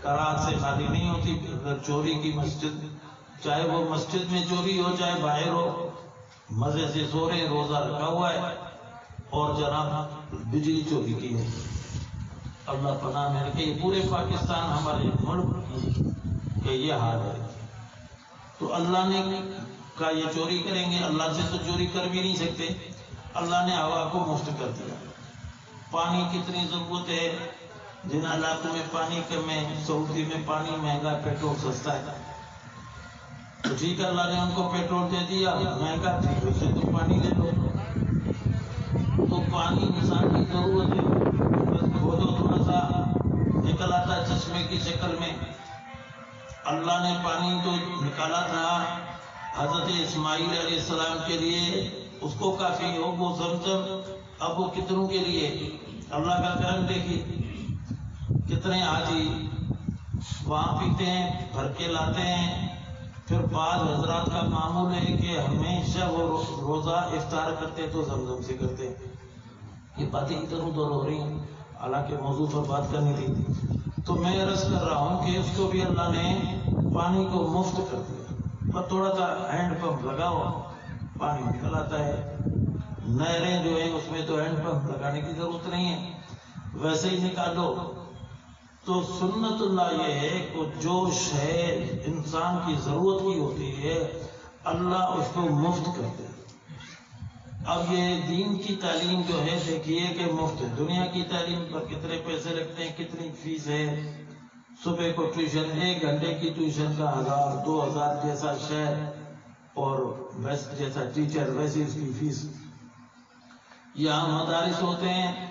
قرات سے خالی نہیں ہوتی. اگر چوری کی مسجد، چاہے وہ مسجد میں چوری ہو چاہے باہر ہو، مزے سے سو رہے، روزہ رکھا ہوا ہے اور جناب بجلی چوری کی ہے. اللہ پناہ میں رکھے. یہ پورے پاکستان ہمارے ملک کا یہ حال ہے. تو اللہ نے کہا یہ چوری کریں گے. اللہ سے تو چوری کر بھی نہیں سکتے. اللہ نے ہوا کو مفت کر دیا. پانی کتنی ضرورت ہے جن علاقوں میں پانی کم ہے. سعودی میں پانی مہنگا، پیٹرول سستا ہے. تو ٹھیک ہے، اللہ نے ان کو پیٹرول دے دیا مہنگا، ٹھیک ہے، اس سے تو پانی لے لو. تو پانی انسان کی ضرورت ہے. بس کھودو تھوڑا سا نکل آتا چشمے کی شکل میں. اللہ نے پانی تو نکالا تھا حضرت اسماعیل علیہ السلام کے لیے، اس کو کافی ہو وہ زمزم. اب وہ کتنوں کے لیے؟ اللہ کا کرم دیکھیے، کتنے حاجی وہاں پیتے ہیں، بھر کے لاتے ہیں. پھر بعض حضرات کا معمول ہے کہ ہمیشہ وہ روزہ افطار کرتے تو زمزم سے کرتے. یہ باتیں ادھر ادھر ہو رہی ہیں، حالانکہ موضوع پر بات کرنی تھی. تو میں عرض کر رہا ہوں کہ اس کو بھی اللہ نے پانی کو مفت کر دیا. اور تھوڑا سا ہینڈ پمپ لگاؤ، پانی نکل آتا ہے. نہریں جو ہیں اس میں تو ہینڈ پمپ لگانے کی ضرورت نہیں ہے، ویسے ہی نکالو. تو سنت اللہ یہ ہے کہ جو شے انسان کی ضرورت کی ہوتی ہے اللہ اس کو مفت کرتے. اب یہ دین کی تعلیم جو ہے دیکھیے کہ مفت ہے. دنیا کی تعلیم پر کتنے پیسے لگتے ہیں، کتنی فیس ہے. صبح کو ٹیوشن، 1 گھنٹے کی ٹیوشن کا 1000 2000 جیسا شہر اور جیسا ٹیچر ویسی اس کی فیس. یہاں مدارس ہوتے ہیں،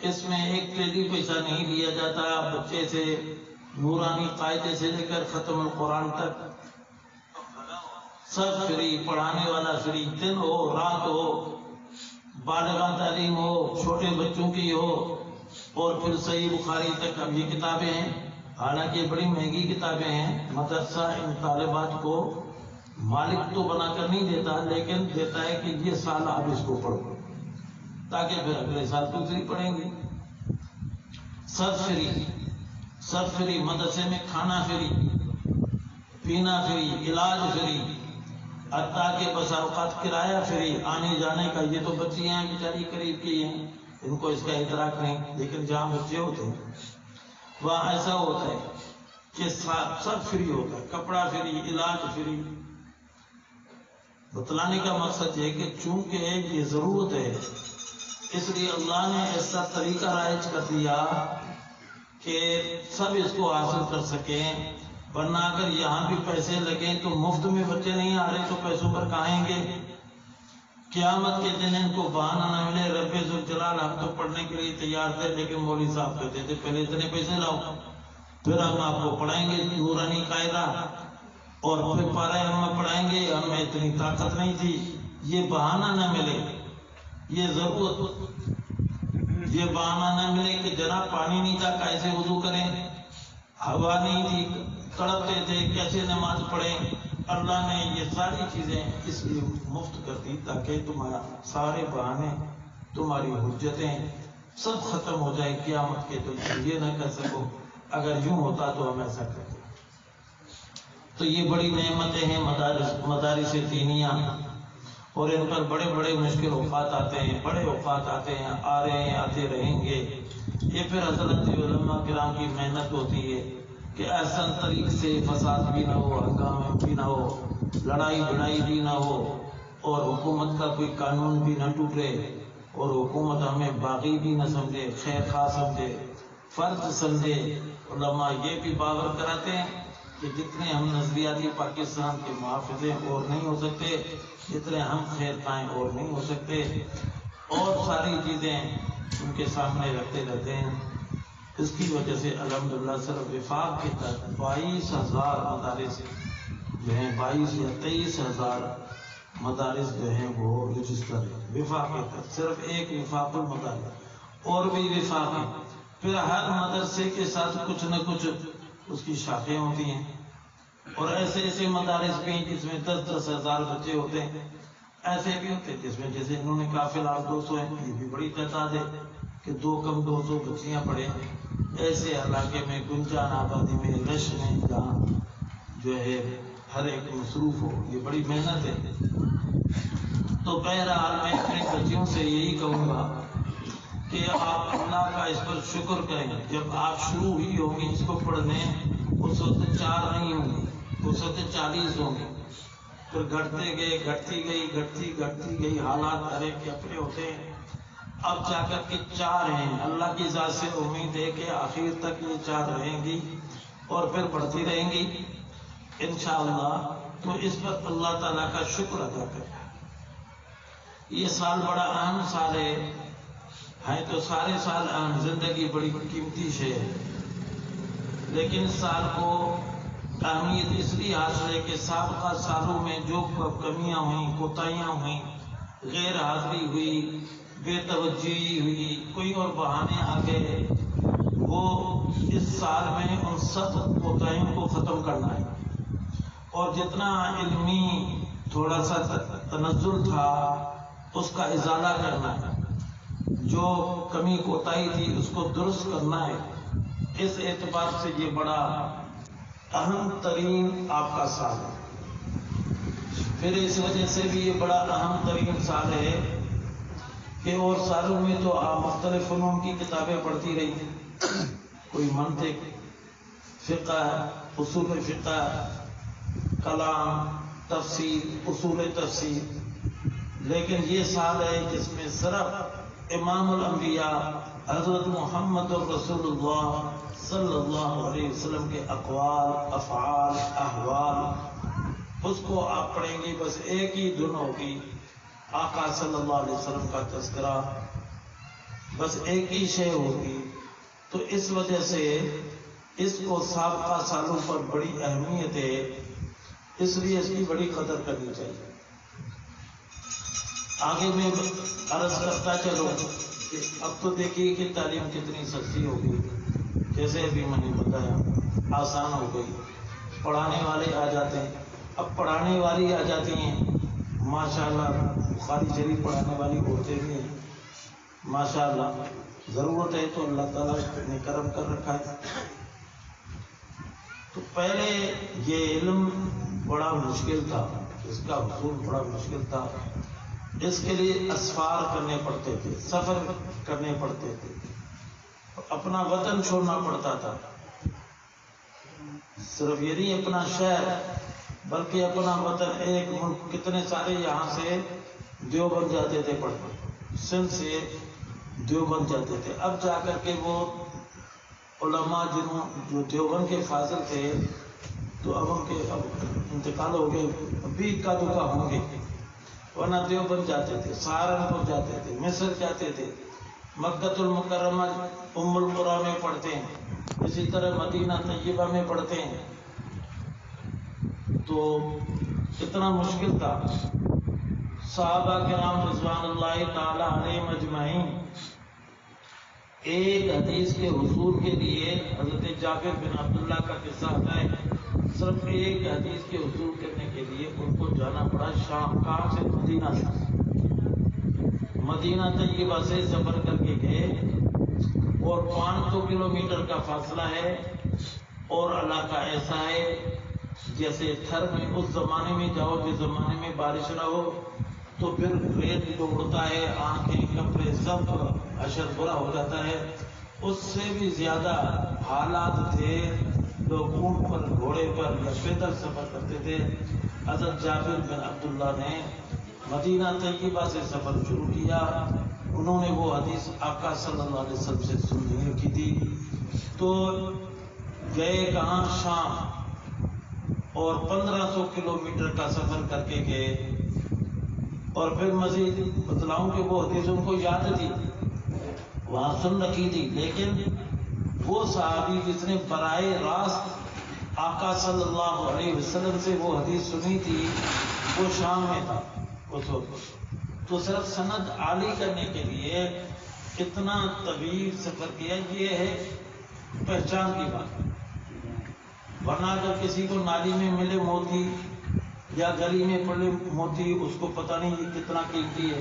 اس میں 1 پیسہ پیسہ نہیں لیا جاتا. بچے سے نورانی قاعدے سے لے کر ختم القرآن تک سب فری، پڑھانے والا فری. دن ہو رات ہو، بالغہ تعلیم ہو، چھوٹے بچوں کی ہو، اور پھر صحیح بخاری تک. اب یہ کتابیں ہیں، حالانکہ بڑی مہنگی کتابیں ہیں. مدرسہ ان طالبات کو مالک تو بنا کر نہیں دیتا، لیکن دیتا ہے کہ یہ سال آپ اس کو پڑھو تاکہ پھر اگلے سال دوسری پڑھیں گے. سب فری، سب فری. مدرسے میں کھانا فری، پینا فری، علاج فری، حتیٰ کہ بس اوقات کرایہ فری، آنے جانے کا. یہ تو بچیاں ہیں بیچاری قریب کی ہیں، ان کو اس کا ادراک نہیں. لیکن جہاں بچے ہوتے ہیں وہاں ایسا ہوتا ہے کہ سب فری ہوتا ہے. کپڑا فری، علاج فری. بتلانے کا مقصد یہ کہ چونکہ یہ ضرورت ہے، اس لیے اللہ نے ایسا طریقہ رائج کر دیا کہ سب اس کو حاصل کر سکیں. ورنہ اگر یہاں بھی پیسے لگیں تو مفت میں بچے نہیں آ رہے تو پیسوں پر کھائیں گے. قیامت کے دن ان کو بہانہ نہ ملے. رب ذوالجلال ہم تو پڑھنے کے لیے تیار تھے، لیکن مولوی صاحب کہتے تھے پہلے اتنے پیسے لاؤ پھر ہم آپ کو پڑھائیں گے نورانی قاعدہ، اور پھر پارہ ہم پڑھائیں گے. ہمیں اتنی طاقت نہیں تھی. یہ بہانہ نہ ملے، یہ ضرورت، یہ بہانہ نہ ملے کہ جناب پانی نہیں تھا کیسے وضو کریں، ہوا نہیں تھی تڑپتے تھے کیسے نماز پڑھیں. اللہ نے یہ ساری چیزیں اس لیے مفت کر دی تاکہ تمہارا سارے بہانے، تمہاری حجتیں سب ختم ہو جائے. قیامت کے تم یہ نہ کر سکو اگر یوں ہوتا تو ہم ایسا کرتے. تو یہ بڑی نعمتیں ہیں مدارس دینیہ، اور ان پر بڑے بڑے مشکل اوقات آتے ہیں، بڑے اوقات آتے ہیں، آ رہے ہیں، آتے رہیں گے. یہ پھر حضرت علماء کرام کی محنت ہوتی ہے کہ احسن طریق سے فساد بھی نہ ہو، ہنگامہ بھی نہ ہو، لڑائی بڑائی بھی نہ ہو، اور حکومت کا کوئی قانون بھی نہ ٹوٹے، اور حکومت ہمیں باغی بھی نہ سمجھے، خیر خواہ سمجھے، فرض سمجھے. علماء یہ بھی باور کراتے ہیں کہ جتنے ہم نظریاتی پاکستان کے محافظ اور نہیں ہو سکتے، جتنے ہم خیر خواہ اور نہیں ہو سکتے، اور ساری چیزیں ان کے سامنے رکھتے رہتے ہیں. اس کی وجہ سے الحمدللہ صرف وفاق کے تحت 22,000 مدارس جو ہیں، 22 یا 23,000 مدارس جو ہیں وہ رجسٹر ہیں وفاق کے تحت. صرف ایک وفاق المدارس، اور بھی وفاق ہیں. پھر ہر مدرسے کے ساتھ کچھ نہ کچھ اس کی شاخیں ہوتی ہیں، اور ایسے ایسے مدارس بھی ہیں جس میں 10-10 ہزار بچے ہوتے ہیں. ایسے بھی ہوتے ہیں جس میں جیسے انہوں نے کہا فی الحال 200 ہیں، یہ بھی بڑی تعداد ہے. کہ 2 کمروں 2 بچیاں پڑھیں، ایسے علاقے میں گنجان آبادی میں رش میں جہاں جو ہے ہر ایک مصروف ہو، یہ بڑی محنت ہے۔ تو بہرحال میں اپنی بچیوں سے یہی کہوں گا کہ آپ اللہ کا اس پر شکر کریں۔ جب آپ شروع ہی ہوں گے اس کو پڑھنے، اس وقت 4 نہیں ہوں گے، اس وقت 40 ہوں گے، پھر گھٹتے گئے، گھٹتی گئی، حالات ہر ایک کے اپنے ہوتے ہیں۔ اب جا کر کے 4 ہیں، اللہ کی ذات سے امید ہے کہ آخر تک یہ 4 رہیں گی اور پھر بڑھتی رہیں گی انشاءاللہ۔ تو اس پر اللہ تعالیٰ کا شکر ادا کریں۔ یہ سال بڑا اہم سال ہے تو سارے سال اہم، زندگی بڑی قیمتی شے ہے، لیکن سال کو اہمیت اس لیے حاصل ہے کہ سابقہ سالوں میں جو کمیاں ہوئیں، کوتاہیاں ہوئیں، غیر حاضری ہوئی، بے توجہی ہوئی، کوئی اور بہانے آ گئے، وہ اس سال میں ان سب کوتاہیوں کو ختم کرنا ہے، اور جتنا علمی تھوڑا سا تنزل تھا اس کا ازالہ کرنا ہے، جو کمی کوتاہی تھی اس کو درست کرنا ہے۔ اس اعتبار سے یہ بڑا اہم ترین آپ کا سال ہے۔ پھر اس وجہ سے بھی یہ بڑا اہم ترین سال ہے کہ اور سالوں میں تو آپ مختلف فنون کی کتابیں پڑھتی رہی، کوئی منطق، فقہ، اصول فقہ، کلام، تفسیر، اصول تفسیر، لیکن یہ سال ہے جس میں صرف امام الانبیاء حضرت محمد رسول اللہ صلی اللہ علیہ وسلم کے اقوال، افعال، احوال، اس کو آپ پڑھیں گی۔ بس ایک ہی دن ہوگی، آقا صلی اللہ علیہ وسلم کا تذکرہ، بس ایک ہی شے ہوگی۔ تو اس وجہ سے اس کو سابقہ سالوں پر بڑی اہمیت ہے، اس لیے اس کی بڑی قدر کرنی چاہیے۔ آگے میں عرض کرتا چلوں کہ اب تو دیکھیے کہ تعلیم کتنی سستی ہو گئی، جیسے ابھی میں نے بتایا، آسان ہو گئی، پڑھانے والے آ جاتے ہیں، اب پڑھانے والی آ جاتی ہیں، ماشاءاللہ بخاری شریف پڑھانے والی عورتیں بھی ہیں، ماشاءاللہ ضرورت ہے تو اللہ تعالیٰ نے کرم کر رکھا ہے۔ تو پہلے یہ علم بڑا مشکل تھا، اس کا حصول بڑا مشکل تھا، اس کے لیے اسفار کرنے پڑتے تھے، سفر کرنے پڑتے تھے، اپنا وطن چھوڑنا پڑتا تھا، صرف یہ نہیں اپنا شہر بلکہ اپنا وطن، ایک ملک، کتنے سارے یہاں سے دیوبند جاتے تھے پڑھنے، سندھ سے دیوبند جاتے تھے۔ اب جا کر کے وہ علماء جو دیوبند کے فاضل تھے تو اب ان کے انتقال ہو گئے، ابھی کا دکا ہوں گے، ورنہ دیوبند جاتے تھے، سہارنپور جاتے تھے، مصر جاتے تھے، مکہ المکرمہ ام القریٰ میں پڑھتے ہیں، اسی طرح مدینہ طیبہ میں پڑھتے ہیں۔ تو اتنا مشکل تھا۔ صحابہ کرام رضوان اللہ تعالی علیہم اجمعین ایک حدیث کے حصول کے لیے، حضرت جابر بن عبداللہ کا قصہ ہے، صرف ایک حدیث کے حصول کرنے کے لیے ان کو جانا پڑا شام، کہاں سے؟ مدینہ سے، مدینہ طیبہ سے سفر کر کے گئے، اور 500 کلومیٹر کا فاصلہ ہے، اور علاقہ ایسا ہے جیسے تھر میں اس زمانے میں جاؤ جس زمانے میں بارش نہ ہو تو پھر ریت دوڑتا ہے، آنکھیں، کپڑے سب حشر برا ہو جاتا ہے، اس سے بھی زیادہ حالات تھے۔ لوگ اونٹ پر، گھوڑے پر یا پیدل سفر کرتے تھے۔ حضرت جابر بن عبداللہ نے مدینہ طیبہ سے سفر شروع کیا، انہوں نے وہ حدیث آقا صلی اللہ علیہ وسلم سے سنی رکھی تھی، تو گئے کہاں؟ شام، اور 1500 کلومیٹر کا سفر کر کے گئے، اور پھر مزید بتلاؤں کہ وہ حدیث ان کو یاد تھی، وہاں سن رکھی تھی، لیکن وہ صحابی جس نے براہ راست آقا صلی اللہ علیہ وسلم سے وہ حدیث سنی تھی وہ شام میں تھا اس وقت، تو صرف سند عالی کرنے کے لیے اتنا طویل سفر کیا، یہ ہے پہچان کی بات۔ ورنہ اگر کسی کو نالی میں ملے موتی یا گلی میں پڑے موتی، اس کو پتہ نہیں یہ کتنا قیمتی ہے،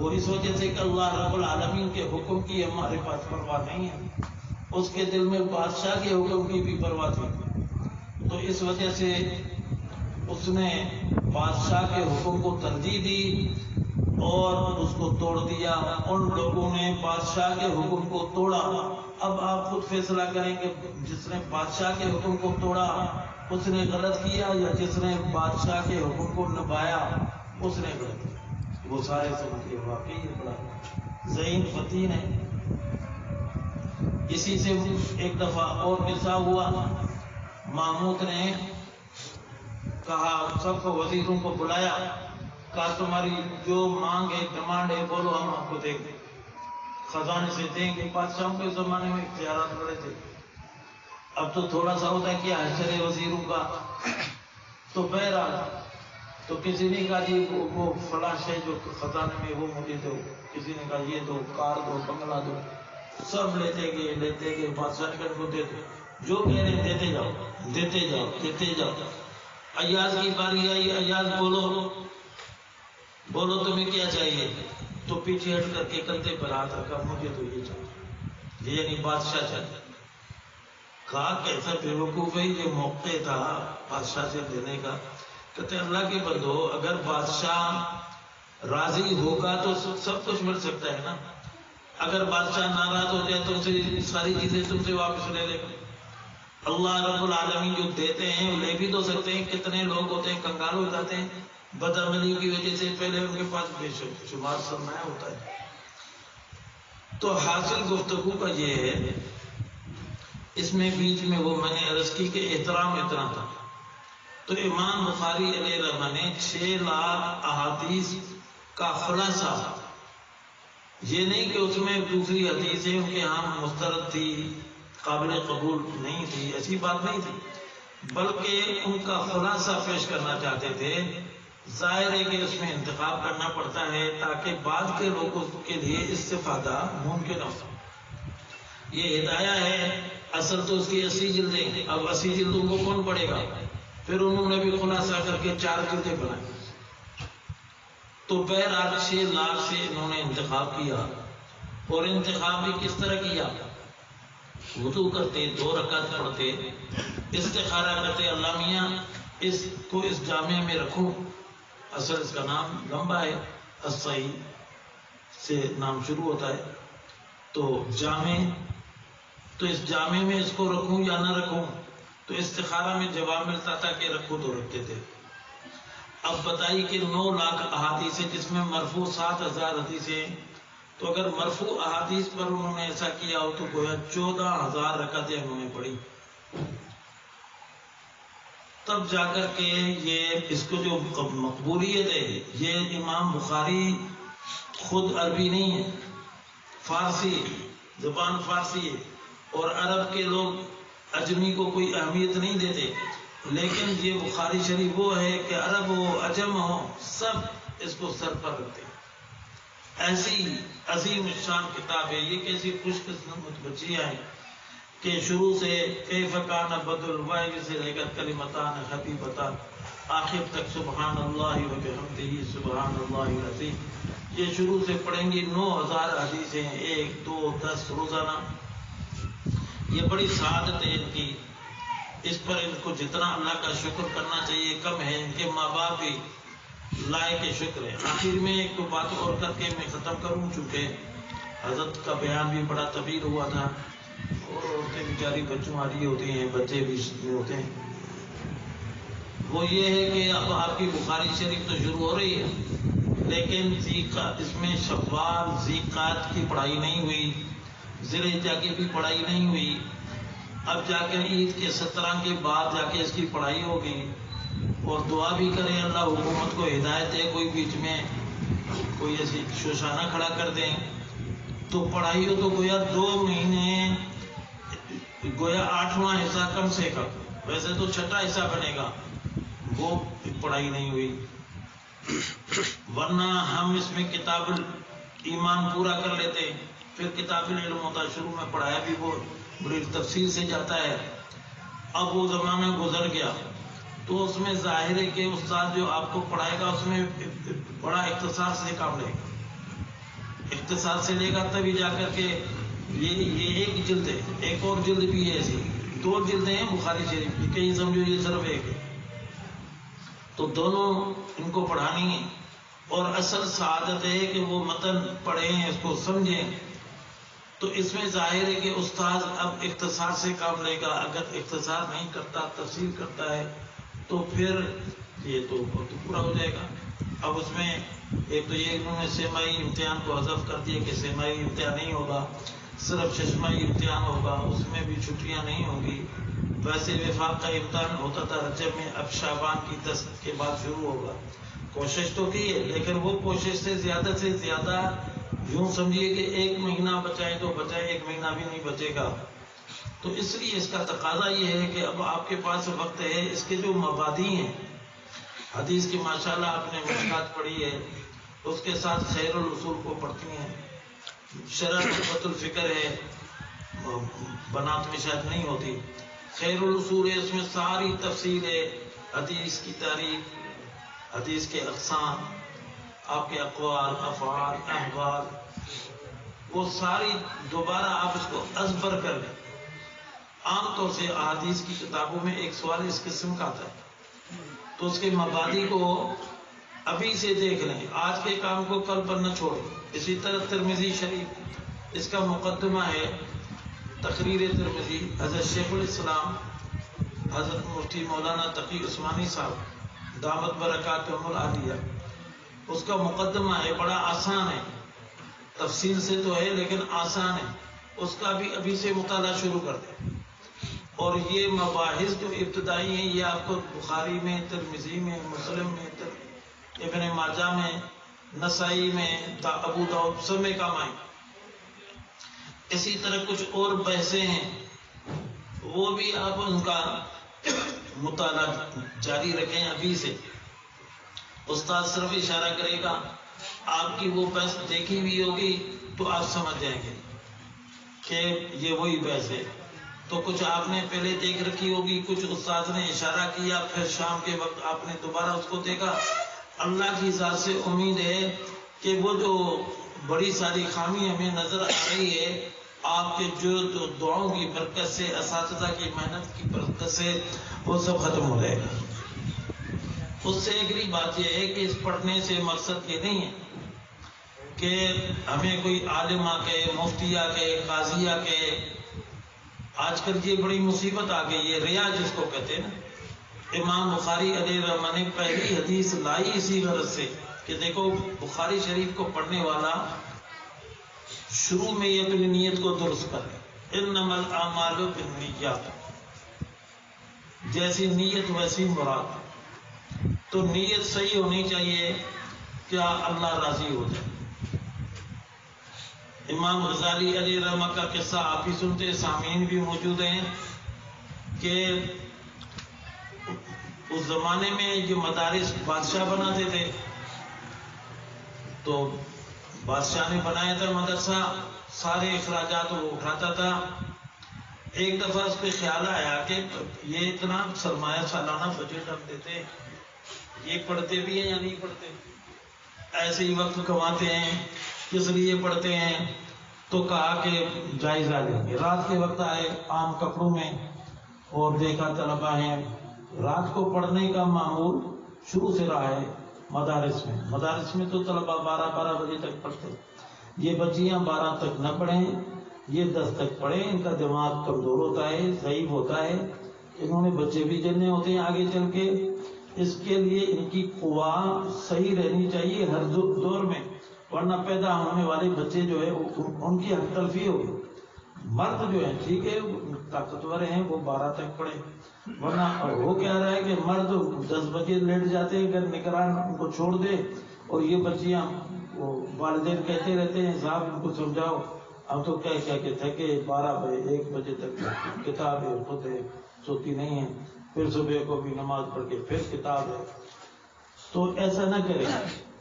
وہ اس وجہ سے کہ اللہ رب العالمین کے حکم کی ہمارے پاس پرواہ نہیں ہے، اس کے دل میں بادشاہ کے حکم کی بھی پرواہ تھی، تو اس وجہ سے اس نے بادشاہ کے حکم کو ترجیح دی اور اس کو توڑ دیا۔ ان لوگوں نے بادشاہ کے حکم کو توڑا۔ اب آپ خود فیصلہ کریں کہ جس نے بادشاہ کے حکم کو توڑا اس نے غلط کیا یا جس نے بادشاہ کے حکم کو نبھایا اس نے غلط کیا۔ وہ سارے سمجھ کے واقعی یہ بڑا ذہین فتین ہے۔ اسی سے ایک دفعہ اور قصہ ہوا، محمود نے کہا سب کو وزیروں کو بلایا، کہا تمہاری جو مانگ ہے ڈیمانڈ ہے بولو، ہم آپ کو دیں گے، خزانے سے دیں گے۔ بادشاہوں کے زمانے میں اختیارات بڑے تھے، اب تو تھوڑا سا ہوتا ہے کہ حشر وزیروں کا۔ تو بہرحال تو کسی نے کہا جی وہ فلاں شے جو خزانے میں وہ مجھے دو، کسی نے کہا یہ دو، کار دو، بنگلہ دو، سب لیتے گئے بادشاہ نے کہا کو دے دو، جو کہہ رہے دیتے جاؤ دیتے جاؤ دیتے جاؤ۔ ایاز کی باری آئی، ایاز بولو تمہیں کیا چاہیے؟ تو پیچھے ہٹ کر کے کندھے پر ہاتھ رکھا، مجھے تو یہ چاہیے، یہ یعنی بادشاہ چاہیے۔ کہا کیسا بیوقوف ہے، یہ موقع تھا بادشاہ سے دینے کا۔ کہتے اللہ کے بندو، اگر بادشاہ راضی ہوگا تو سب کچھ مل سکتا ہے نا، اگر بادشاہ ناراض ہو جائے تو اسے ساری چیزیں تم سے واپس لے لے گا۔ اللہ رب العالمین جو دیتے ہیں وہ لے بھی تو سکتے ہیں۔ کتنے لوگ ہوتے ہیں کنگال ہو جاتے ہیں بدعملی کی وجہ سے، پہلے ان کے پاس بے شمار سرمایہ ہوتا ہے۔ تو حاصل گفتگو کا یہ ہے، اس میں بیچ میں وہ میں نے عرض کی کہ احترام اتنا تھا۔ تو امام بخاری علیہ رحمہ نے 6 لاکھ احادیث کا خلاصہ، یہ نہیں کہ اس میں دوسری حدیثیں ان کے ہاں مسترد تھی، قابل قبول نہیں تھی، ایسی بات نہیں تھی، بلکہ ان کا خلاصہ پیش کرنا چاہتے تھے۔ ظاہر ہے کہ اس میں انتخاب کرنا پڑتا ہے تاکہ بعد کے لوگوں کے لیے استفادہ ممکن ہو۔ یہ ہدایہ ہے، اصل تو اس کی 80 جلدیں، اب 80 جلدوں کو کون پڑھے گا؟ پھر انہوں نے بھی خلاصہ کر کے 4 جلدیں بنائی۔ تو بہرحال 6 لاکھ سے انہوں نے انتخاب کیا، اور انتخاب بھی کس طرح کیا؟ وضو کرتے، 2 رکعت پڑھتے، استخارہ کرتے، اللہ میاں اس کو اس جامع میں رکھوں، اصل اس کا نام لمبا ہے، الصحیح سے نام شروع ہوتا ہے، تو جامع، تو اس جامع میں اس کو رکھوں یا نہ رکھوں؟ تو استخارہ میں جواب ملتا تھا کہ رکھو تو رکھتے تھے۔ اب بتائیے کہ 9 لاکھ احادیث جس میں مرفوع 7000 حدیثیں، تو اگر مرفوع احادیث پر انہوں نے ایسا کیا ہو تو گویا 14000 رکعتیں انہوں نے پڑھی۔ تب جا کر کے یہ اس کو جو مقبولیت ہے، یہ امام بخاری خود عربی نہیں ہے، فارسی زبان فارسی ہے، اور عرب کے لوگ عجمی کو کوئی اہمیت نہیں دیتے، لیکن یہ بخاری شریف وہ ہے کہ عرب ہو عجم ہو سب اس کو سر پر رکھتے ہیں۔ ایسی عظیم شان کتاب ہے یہ، کیسی خوش قسمت بچیاں ہیں کہ شروع سے کیف کان بدل الوحی سے لے کر کلمتان خفیفتان آخر تک سبحان اللہ و بحمدہ سبحان اللہ العظیم، یہ شروع سے پڑھیں گی۔ 9000 حدیثیں، 1 2 10 روزانہ، یہ بڑی سعادت ہے ان کی۔ اس پر ان کو جتنا اللہ کا شکر کرنا چاہیے کم ہے، ان کے ماں باپ بھی لائق شکر ہے۔ آخر میں ایک تو بات اور کر کے میں ختم کروں، چونکہ حضرت کا بیان بھی بڑا طویل ہوا تھا، اور عورتیں بیچاری بچوں والی ہوتی ہیں، بچے بھی ہوتے ہیں۔ وہ یہ ہے کہ اب آپ کی بخاری شریف تو شروع ہو رہی ہے، لیکن اس میں شوال ذیقات کی پڑھائی نہیں ہوئی، ذوالحجہ کی بھی پڑھائی نہیں ہوئی۔ اب جا کے عید کے 17 کے بعد جا کے اس کی پڑھائی ہوگی، اور دعا بھی کریں اللہ حکومت کو ہدایت ہے، کوئی بیچ میں کوئی ایسی شوشانہ کھڑا کر دیں تو پڑھائی ہو، تو گویا 2 مہینے، گویا 8واں حصہ کم سے کم، ویسے تو 6واں حصہ بنے گا، وہ پڑھائی نہیں ہوئی۔ ورنہ ہم اس میں کتاب ایمان پورا کر لیتے، پھر کتاب العلم ہوتا، شروع میں پڑھایا بھی وہ بڑی تفصیل سے جاتا ہے۔ اب وہ زمانہ گزر گیا، تو اس میں ظاہر ہے کہ استاد جو آپ کو پڑھائے گا اس میں بڑا اختصار سے کام لے گا، اختصار سے لے گا تبھی جا کر کے یہ ایک جلد ہے، ایک اور جلد بھی ہے ایسی، 2 جلدیں ہیں بخاری شریف کی، کہیں سمجھو یہ صرف ایک ہے، تو دونوں ان کو پڑھانی ہے۔ اور اصل سعادت ہے کہ وہ متن پڑھیں، اس کو سمجھیں۔ تو اس میں ظاہر ہے کہ استاذ اب اختصار سے کام لے گا، اگر اختصار نہیں کرتا، تفسیر کرتا ہے، تو پھر یہ تو پورا ہو جائے گا۔ اب اس میں ایک تو یہ انہوں نے سیمائی امتحان کو حذف کر دیا کہ سیمائی امتحان نہیں ہوگا، صرف ششمائی امتحان ہوگا، اس میں بھی چھٹیاں نہیں ہوں گی۔ ویسے وفاق کا امتحان ہوتا تھا رجب میں، اب شعبان کی 10 کے بعد شروع ہوگا۔ کوشش تو کی ہے، لیکن وہ کوشش سے زیادہ یوں سمجھیے کہ 1 مہینہ بچائے تو بچائے، 1 مہینہ بھی نہیں بچے گا۔ تو اس لیے اس کا تقاضا یہ ہے کہ اب آپ کے پاس وقت ہے، اس کے جو مبادی ہیں حدیث کی، ماشاءاللہ آپ نے مشکات پڑھی ہے، اس کے ساتھ خیر الاصول کو پڑھتی ہیں، شرح نخبۃ الفکر ہے، بنات میں شاید نہیں ہوتی، خیر الاصول ہے، اس میں ساری تفصیل ہے، حدیث کی تاریخ، حدیث کے اقسام، آپ کے اقوال، افعال، احوال، وہ ساری دوبارہ آپ اس کو ازبر کر لیں۔ عام طور سے احادیث کی کتابوں میں ایک سوال اس قسم کا آتا ہے، تو اس کے مبادی کو ابھی سے دیکھ لیں، آج کے کام کو کل پر نہ چھوڑیں۔ اسی طرح ترمذی شریف، اس کا مقدمہ ہے تقریر ترمذی، حضرت شیخ الاسلام حضرت مفتی مولانا تقی عثمانی صاحب دامت برکاتہم العالیہ، اس کا مقدمہ ہے، بڑا آسان ہے، تفصیل سے تو ہے لیکن آسان ہے، اس کا بھی ابھی سے مطالعہ شروع کر دیں۔ اور یہ مباحث جو ابتدائی ہیں یہ آپ کو بخاری میں، ترمذی میں، مسلم میں، ابن ماجہ میں، نسائی میں، ابو داؤد، سب میں کام آئیں۔ اسی طرح کچھ اور بحثیں ہیں، وہ بھی آپ ان کا مطالعہ جاری رکھیں ابھی سے۔ استاد صرف اشارہ کرے گا، آپ کی وہ بحث دیکھی ہوئی ہوگی تو آپ سمجھ جائیں گے کہ یہ وہی بحث ہے۔ تو کچھ آپ نے پہلے دیکھ رکھی ہوگی، کچھ استاد نے اشارہ کیا، پھر شام کے وقت آپ نے دوبارہ اس کو دیکھا۔ اللہ کی ذات سے امید ہے کہ وہ جو بڑی ساری خامی ہمیں نظر آ رہی ہے، آپ کے جو دعاؤں کی برکت سے، اساتذہ کی محنت کی برکت سے وہ سب ختم ہو جائے گا۔ اس سے اگلی بات یہ ہے کہ اس پڑھنے سے مقصد یہ نہیں ہے کہ ہمیں کوئی عالم آ کے، مفتی آ کے، قاضی آ کے، آج کل یہ بڑی مصیبت آ گئی ہے، ریا جس کو کہتے ہیں نا۔ امام بخاری علیہ الرحمہ نے پہلی حدیث لائی اسی غرض سے کہ دیکھو بخاری شریف کو پڑھنے والا شروع میں یہ اپنی نیت کو درست کرے، انما الاعمال بالنیات، جیسی نیت ویسی مراد۔ تو نیت صحیح ہونی چاہیے، کیا اللہ راضی ہو جائے۔ امام غزالی علیہ الرحمہ کا قصہ آپ ہی سنتے، سامعین بھی موجود ہیں، کہ اس زمانے میں جو مدارس بادشاہ بناتے تھے، تو بادشاہ نے بنایا تھا مدرسہ، سارے اخراجات وہ اٹھاتا تھا۔ ایک دفعہ اس پہ خیال آیا کہ یہ اتنا سرمایہ سالانہ بجٹ ہم دیتے، یہ پڑھتے بھی ہیں یا نہیں پڑھتے، ایسے ہی وقت کماتے ہیں، کس لیے پڑھتے ہیں؟ تو کہا کہ جائزہ لیں گے۔ رات کے وقت آئے عام کپڑوں میں اور دیکھا طلبہ ہیں، رات کو پڑھنے کا معمول شروع سے رہا ہے مدارس میں تو طلبہ 12 بجے تک پڑھتے، یہ بچیاں 12 تک نہ پڑھیں، یہ 10 تک پڑھیں، ان کا دماغ کمزور ہوتا ہے، ضعیف ہوتا ہے، انہوں نے بچے بھی جننے ہوتے ہیں آگے چل کے، اس کے لیے ان کی قوا صحیح رہنی چاہیے ہر دور میں، ورنہ پیدا ہونے والے بچے جو ہے ان کی حق تلفی ہوگی۔ مرد جو ہے ٹھیک ہے طاقتور ہیں، وہ 12 تک پڑھے، ورنہ وہ کہہ رہا ہے کہ مرد 10 بجے لیٹ جاتے ہیں، اگر نگران ان کو چھوڑ دے، اور یہ بچیاں والدین کہتے رہتے ہیں صاحب ان کو سمجھاؤ، اب تو کہہ کے تھکے 12 بجے 1 بجے تک کتاب ہے، خود ہے، سوتی نہیں ہے، پھر صبح کو بھی نماز پڑھ کے پھر کتاب ہے۔ تو ایسا نہ کریں،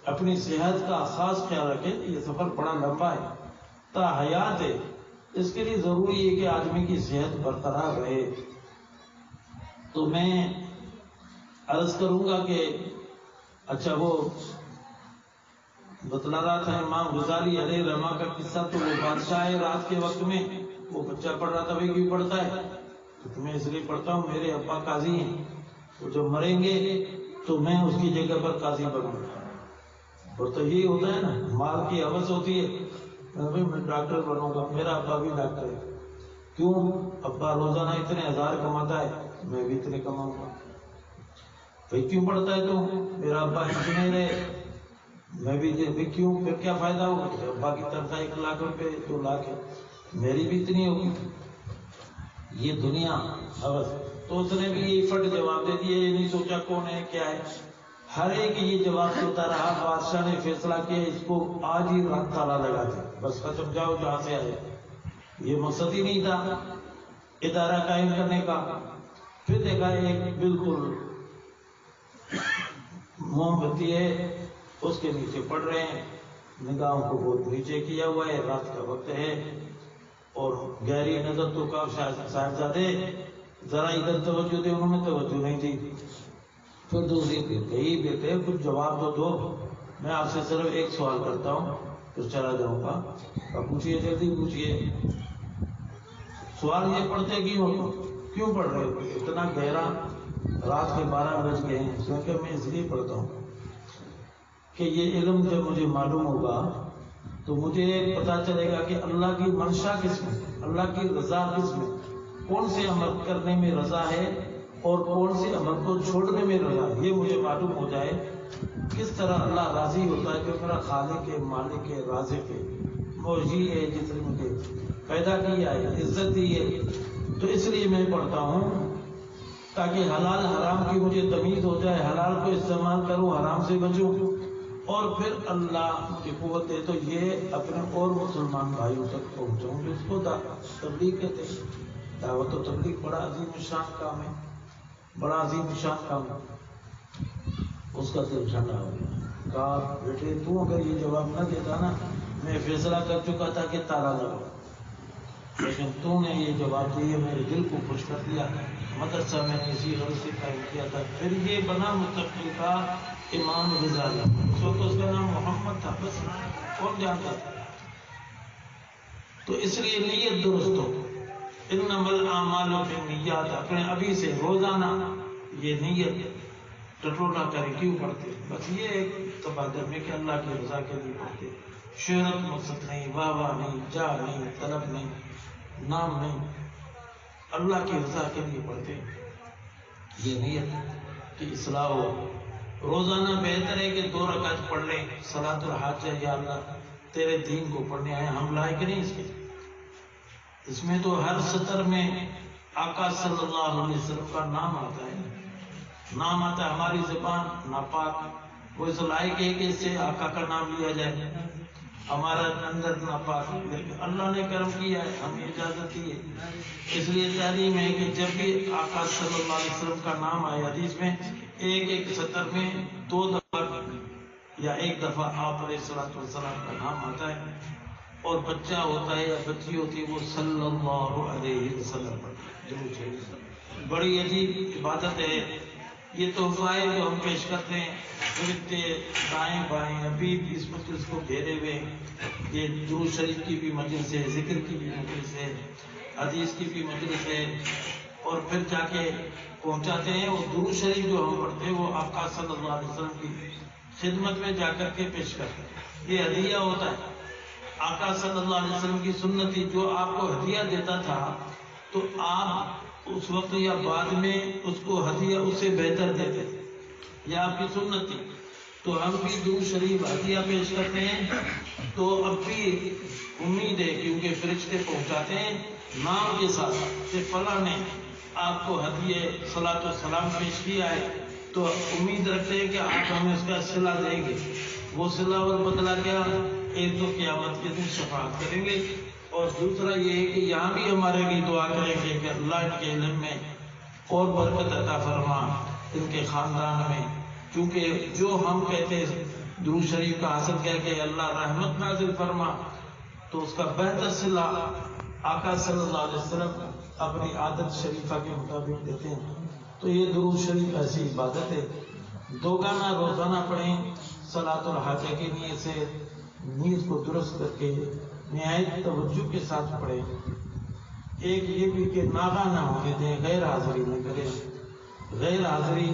اپنی صحت کا خاص خیال رکھیں، یہ سفر بڑا لمبا ہے، تا حیات ہے، اس کے لیے ضروری ہے کہ آدمی کی صحت برقرار رہے۔ تو میں عرض کروں گا کہ اچھا وہ بتلا رہا تھا امام غزالی علیہ رحمہ کا قصہ، تو وہ بادشاہ ہے رات کے وقت میں، وہ بچہ پڑھ رہا تھا، بھائی کیوں پڑھتا ہے؟ تو میں اس لیے پڑھتا ہوں، میرے ابا قاضی ہیں، وہ جب مریں گے تو میں اس کی جگہ پر قاضی بنوں گا۔ اور تو یہی ہوتا ہے نا، مال کی ہوس ہوتی ہے، میں ڈاکٹر بنوں گا، میرا ابا بھی ڈاکٹر ہے، کیوں؟ ابا روزانہ اتنے ہزار کماتا ہے، میں بھی اتنے کماؤں گا۔ بھائی کیوں پڑھتا ہے تو؟ میرا ابا انجینئر ہے، میں بھی کیوں؟ پھر کیا فائدہ ہوگا؟ ابا کی تنخواہ 1 لاکھ روپے 2 لاکھ ہے، میری بھی اتنی ہوگی۔ یہ دنیا ہوس۔ تو اس نے بھی یہ فٹ جواب دے دیا، یہ نہیں سوچا کون ہے کیا ہے، ہر ایک یہ جواب دیتا رہا۔ بادشاہ نے فیصلہ کیا اس کو آج ہی رات تالا لگا دے، بس ختم، جاؤ جہاں سے آئے۔ یہ مقصد ہی نہیں تھا ادارہ قائم کرنے کا۔ پھر دیکھا ایک بالکل موم بتی ہے، اس کے نیچے پڑھ رہے ہیں، نگاہوں کو بہت نیچے کیا ہوا ہے، رات کا وقت ہے اور گہری نظر تو کا صاحبزادے ذرا ادھر توجہ دے، انہوں نے توجہ نہیں دی۔ پھر دوسری پھر یہی بیٹے کچھ جواب تو دو، میں آپ سے صرف ایک سوال کرتا ہوں پھر چلا جاؤں گا، پوچھئے، جلدی پوچھئے۔ سوال یہ پڑھتے کیوں پڑھ رہے ہو اتنا گہرا؟ رات کے 12 بج گئے ہیں۔ کیونکہ میں اس لیے پڑھتا ہوں کہ یہ علم جب مجھے معلوم ہوگا تو مجھے پتا چلے گا کہ اللہ کی منشا کس میں، اللہ کی رضا کس میں، کون سے عمل کرنے میں رضا ہے اور کون سے عمل کو چھوڑنے میں رضا ہے۔ یہ مجھے معلوم ہو جائے کس طرح اللہ راضی ہوتا ہے، جو میرا خالق ہے، مالک ہے، رازق ہے، موجی ہے، جس نے مجھے پیدا کیا ہے، عزت دی ہے۔ تو اس لیے میں پڑھتا ہوں تاکہ حلال حرام کی مجھے تمیز ہو جائے، حلال کو استعمال کروں، حرام سے بچوں، اور پھر اللہ مجھے قوت دے تو یہ اپنے اور مسلمان بھائیوں تک پہنچاؤں جو اس کو تبلیغ کہتے ہیں۔ دعوت و تبلیغ بڑا عظیم شان کام ہے، بڑا عظیم شان کام ہے۔ اس کا دل ٹھنڈا ہو گیا، کہا بیٹے تو اگر یہ جواب نہ دیتا نا، میں فیصلہ کر چکا تھا کہ تالا لگاؤ، لیکن تو نے یہ جواب دیا، میرے دل کو خوش کر دیا۔ مدرسہ میں نے اسی غرض سے قائم کیا تھا، پھر یہ بنا مستقبل کا امام غزالی۔ اس وقت اس کا نام محمد تھا، بس کون جانتا تھا۔ تو اس لیے نیت درست ہو، انما الاعمال بالنیات، اپنے ابھی سے روزانہ یہ نیت ٹٹولا کرے کیوں پڑھتے، بس یہ ایک تبادر میں کہ اللہ کی رضا کے لیے پڑھتے، شہرت مقصد نہیں، واہ واہ نہیں، جاہ نہیں، طلب نہیں، نام نہیں، اللہ کی رضا کے لیے پڑھتے ہیں۔ یہ نیت کی اصلاح ہو۔ روزانہ بہتر ہے کہ 2 رکعت پڑھ لیں، صلاۃ الحاجہ، یا اللہ تیرے دین کو پڑھنے آئے، ہم لائق نہیں اس کے۔ اس میں تو ہر سطر میں آقا صلی اللہ علیہ وسلم کا نام آتا ہے، نام آتا ہے، ہماری زبان ناپاک، وہ اس لائق ہے کہ اس سے آقا کا نام لیا جائے، ہمارا اندر ناپاک، لیکن اللہ نے کرم کیا ہے، ہمیں اجازت دی ہے۔ اس لیے تعلیم ہے کہ جب بھی آقا صلی اللہ علیہ وسلم کا نام آئے حدیث میں، ایک سطر میں 2 دفعہ یا 1 دفعہ آپ علیہ السلام کا نام آتا ہے، اور بچہ ہوتا ہے یا بچی ہوتی ہے وہ صلی اللہ علیہ وسلم پڑھتے۔ بڑی عجیب عبادت ہے، یہ تحفہ ہے جو ہم پیش کرتے ہیں، فرشتے دائیں بائیں ابھی بھی اس مجلس کو گھیرے ہوئے، یہ درود شریف کی بھی مجلس ہے، ذکر کی بھی مجلس ہے، حدیث کی بھی مجلس ہے، اور پھر جا کے پہنچاتے ہیں وہ درود شریف جو ہم پڑھتے ہیں وہ آقا صلی اللہ علیہ وسلم کی خدمت میں جا کر کے پیش کرتے ہیں، یہ ہدیہ ہوتا ہے۔ آقا صلی اللہ علیہ وسلم کی سنتی جو آپ کو ہدیہ دیتا تھا تو آپ اس وقت یا بعد میں اس کو ہدیہ اس سے بہتر دیتے، یہ آپ کی سنت تھی۔ تو ہم بھی درود شریف ہدیہ پیش کرتے ہیں، تو اب بھی امید ہے کیونکہ فرشتے پہنچاتے ہیں نام کے ساتھ کہ فلاں نے آپ کو ہدیہ صلاۃ و سلام پیش کیا ہے، تو امید رکھتے ہیں کہ آپ ہمیں اس کا صلہ دیں گے۔ وہ صلہ اور بدلہ کیا؟ ایک تو قیامت کے دن شفاعت کریں گے، اور دوسرا یہ ہے کہ یہاں بھی ہمارے لیے دعا کریں گے کہ اللہ ان کے علم میں اور برکت عطا فرما، ان کے خاندان میں، کیونکہ جو ہم کہتے ہیں درود شریف کا حاصل کہہ کے اللہ رحمت نازل فرما، تو اس کا بہتر صلہ آقا صلی اللہ علیہ وسلم اپنی عادت شریفہ کے مطابق دیتے ہیں۔ تو یہ درود شریف ایسی عبادت ہے، 2 گانا روزانہ پڑھیں، صلاۃ الحاجہ کی نیت سے نیت کو درست کر کے نہایت توجہ کے ساتھ پڑھیں۔ ایک یہ بھی کہ ناغہ نہ ہونے دیں، غیر حاضری نہ کریں۔ غیر حاضری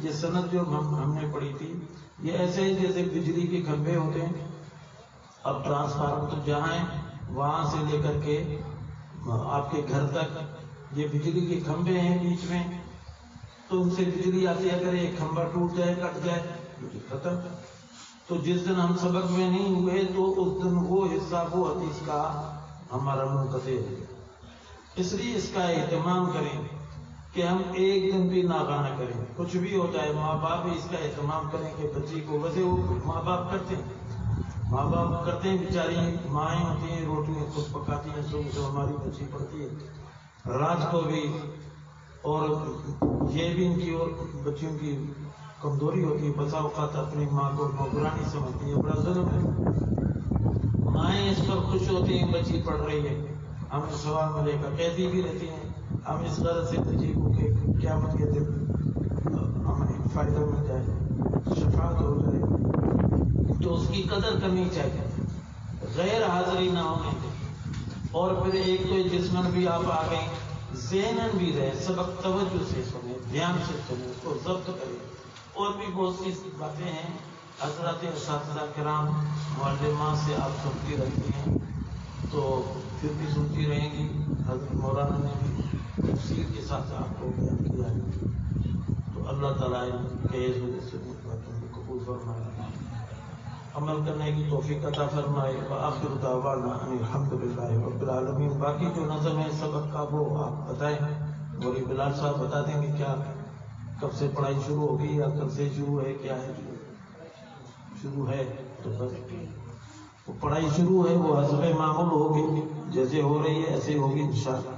یہ سند جو ہم نے پڑھی تھی، یہ ایسے ہی جیسے بجلی کے کھمبے ہوتے ہیں۔ اب ٹرانسفارمر تو جہاں ہے وہاں سے لے کر کے آپ کے گھر تک یہ بجلی کے کھمبے ہیں بیچ میں، تو ان سے بجلی آتی ہے، اگر ایک کھمبا ٹوٹ جائے کٹ جائے ختم۔ تو جس دن ہم سبق میں نہیں ہوئے تو اس دن وہ حصہ وہ حدیث کا ہمارا منقطع ہے۔ اس لیے اس کا اہتمام کریں کہ ہم ایک دن بھی ناغہ نہ کریں، کچھ بھی ہو جائے۔ ماں باپ اس کا اہتمام کریں کہ بچی کو، ویسے وہ ماں باپ کرتے ہیں بیچاری مائیں ہوتی ہیں، روٹیاں خود پکاتی ہیں، صبح سے ہماری بچی پڑتی ہے رات کو بھی، اور یہ بھی ان کی اور بچیوں کی کمزوری ہوتی ہے، بسا اوقات اپنی ماں کو نوکرانی سمجھتی ہے، بڑا ظلم ہے۔ مائیں اس پر خوش ہوتی ہیں بچی پڑھ رہی ہے، ہمیں ثواب ملے گا، کہتی بھی رہتی ہیں ہم اس غرض سے بچی کو کہ قیامت کے دن ہمیں فائدہ مل جائے، شفاعت ہو جائے، تو اس کی قدر کرنی چاہیے، غیر حاضری نہ ہونے دیں۔ اور پھر ایک تو جسمن بھی آپ آ گئے، ذہنن بھی رہے، سبق توجہ سے سنیں، دھیان سے سنیں، اس کو ضبط کریں۔ اور بھی بہت سی باتیں ہیں، حضرات اساتذہ کرام معلمات سے آپ سنتی رہتی ہیں، تو پھر بھی سنتی رہیں گی۔ حضرت مولانا نے بھی تفصیل کے ساتھ آپ کو بیان کیا ہے، تو اللہ تعالیٰ کے باتوں کو قبول فرمائے، عمل کرنے کی توفیق عطا فرمائے۔ وآخر دعوانا ان الحمدللہ رب العالمین۔ باقی جو نظم ہے سبق کا وہ آپ بتائیں، مولی بلال صاحب بتا دیں گے کیا کب سے پڑھائی شروع ہوگی یا کب سے شروع ہے، کیا ہے شروع ہے، تو بس وہ پڑھائی شروع ہے، وہ حسب معمول ہوگی، جیسے ہو رہی ہے ایسے ہوگی انشاءاللہ۔